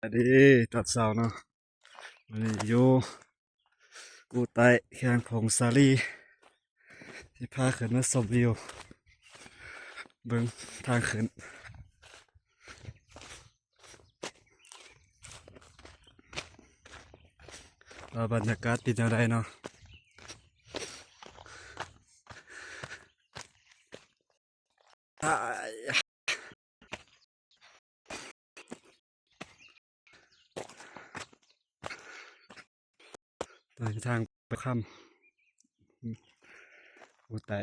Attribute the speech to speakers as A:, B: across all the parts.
A: สวัสดีตอนเช้าเนาะวันนี้อยู่กูไต่แข้งของซาลีที่พาขึ้นมาชมวิวเบิ่งทางขึ้นว่าบรรยากาศเป็นจังไดเนาะอ้ายตอนนี้ทางไปค่ำกูไต่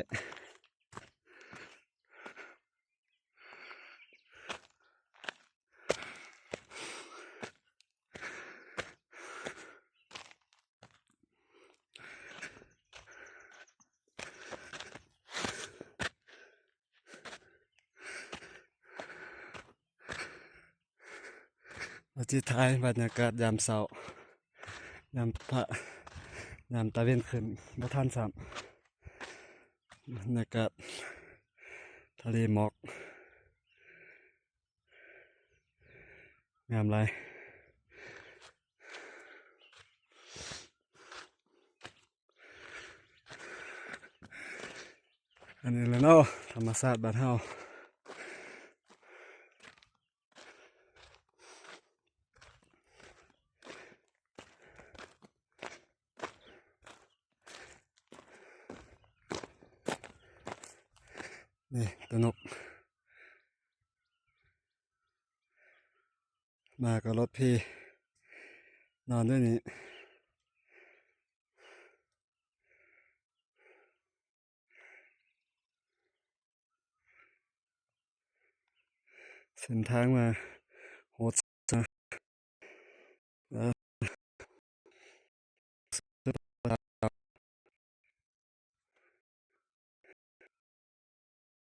A: เราจะถ่ายบรรยากาศยามเช้ายามพระยามตะเวนขึ้นบ่ทันซ้ำบรรยากาศทะเลหมอกงามหลายอันนี้แหละเนาะธรรมชาติบ้านเฮานี่ตัวนกมากับรถพี่นอนด้วยนี่เส้นทางมาโหด